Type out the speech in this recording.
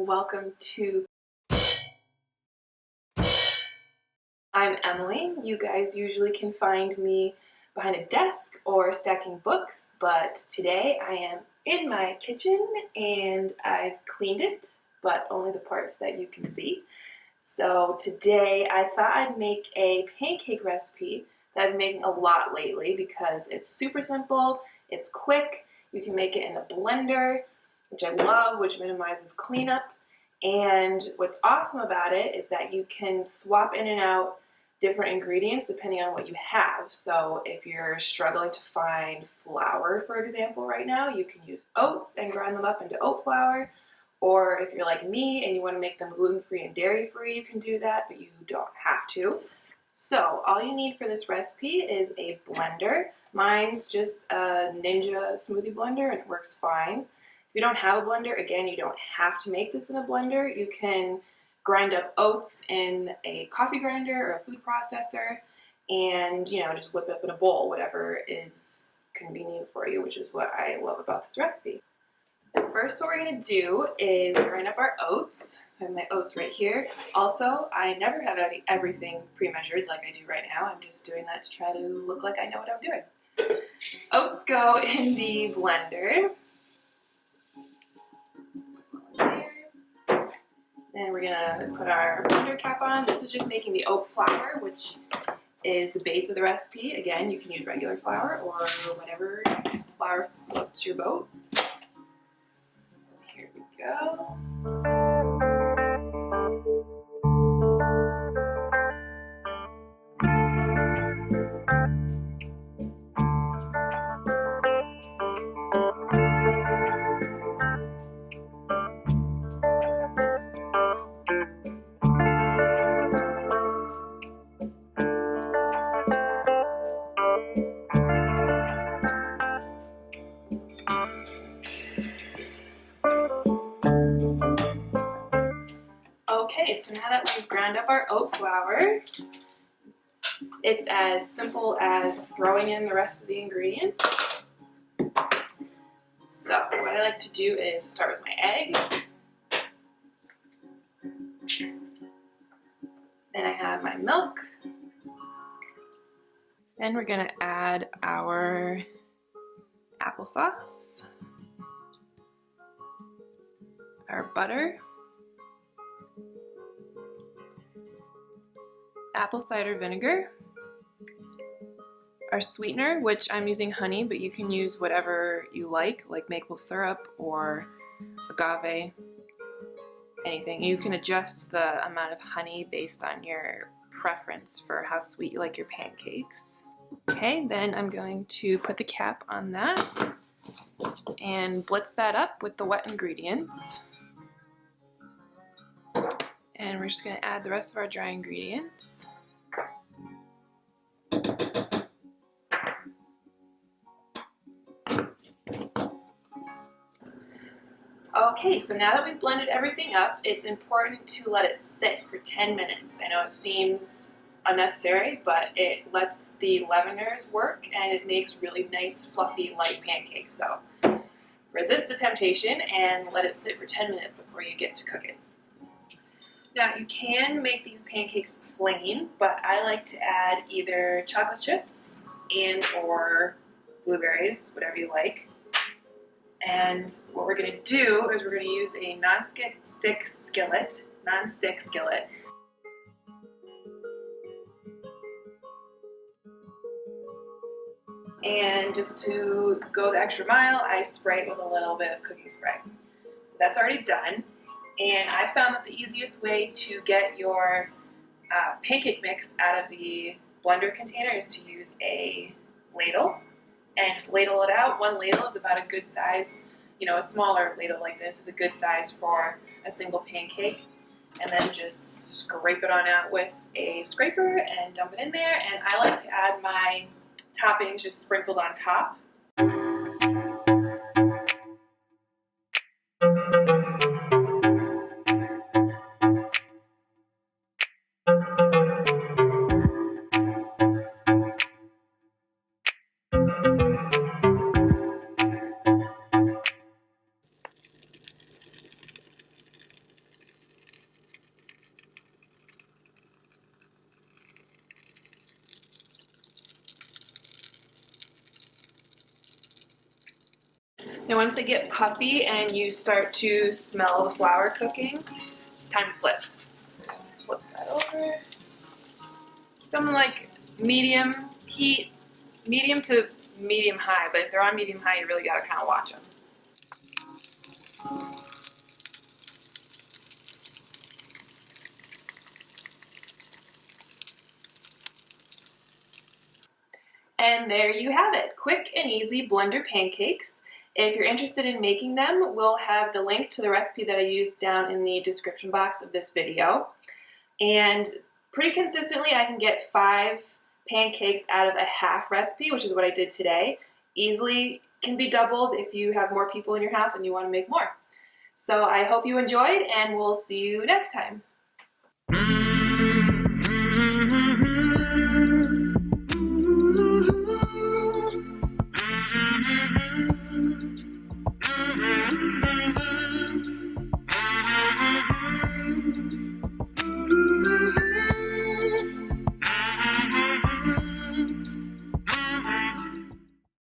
welcome to I'm Emily. You guys usually can find me behind a desk or stacking books, but today I am in my kitchen and I've cleaned it, but only the parts that you can see. So today I thought I'd make a pancake recipe that I've been making a lot lately because it's super simple, it's quick, you can make it in a blender, which I love, which minimizes cleanup. And what's awesome about it is that you can swap in and out different ingredients depending on what you have. So if you're struggling to find flour, for example, right now, you can use oats and grind them up into oat flour. Or if you're like me and you want to make them gluten-free and dairy-free, you can do that, but you don't have to. So all you need for this recipe is a blender. Mine's just a Ninja smoothie blender and it works fine. If you don't have a blender, again, you don't have to make this in a blender. You can grind up oats in a coffee grinder or a food processor and, just whip it up in a bowl, whatever is convenient for you, which is what I love about this recipe. And first, what we're going to do is grind up our oats. So I have my oats right here. Also, I never have everything pre-measured like I do right now. I'm just doing that to try to look like I know what I'm doing. Oats go in the blender. Then we're gonna put our blender cap on. This is just making the oat flour, which is the base of the recipe. Again, you can use regular flour or whatever flour floats your boat. Here we go. Okay, so now that we've ground up our oat flour, it's as simple as throwing in the rest of the ingredients. So what I like to do is start with my egg. Then I have my milk. Then we're going to add our applesauce, our butter, apple cider vinegar, our sweetener, which I'm using honey, but you can use whatever you like maple syrup or agave, anything. You can adjust the amount of honey based on your preference for how sweet you like your pancakes. Okay, then I'm going to put the cap on that and blitz that up with the wet ingredients. And we're just going to add the rest of our dry ingredients. Okay, so now that we've blended everything up, it's important to let it sit for 10 minutes. I know it seems unnecessary, but it lets the leaveners work and it makes really nice, fluffy, light pancakes. So resist the temptation and let it sit for 10 minutes before you get to cooking. Now you can make these pancakes plain, but I like to add either chocolate chips and or blueberries, whatever you like. And what we're going to do is we're going to use a non-stick skillet. And just to go the extra mile, I spray it with a little bit of cooking spray. So that's already done. And I found that the easiest way to get your pancake mix out of the blender container is to use a ladle and just ladle it out. One ladle is about a good size, a smaller ladle like this is a good size for a single pancake. And then just scrape it on out with a scraper and dump it in there. And I like to add my toppings just sprinkled on top. Now once they get puffy and you start to smell the flour cooking, it's time to flip. So flip that over. Keep them like medium heat, medium to medium high, but if they're on medium high, you really gotta kind of watch them. And there you have it, quick and easy blender pancakes. If you're interested in making them, we'll have the link to the recipe that I used down in the description box of this video. And pretty consistently, I can get 5 pancakes out of a half recipe, which is what I did today. Easily can be doubled if you have more people in your house and you want to make more. So I hope you enjoyed, and we'll see you next time.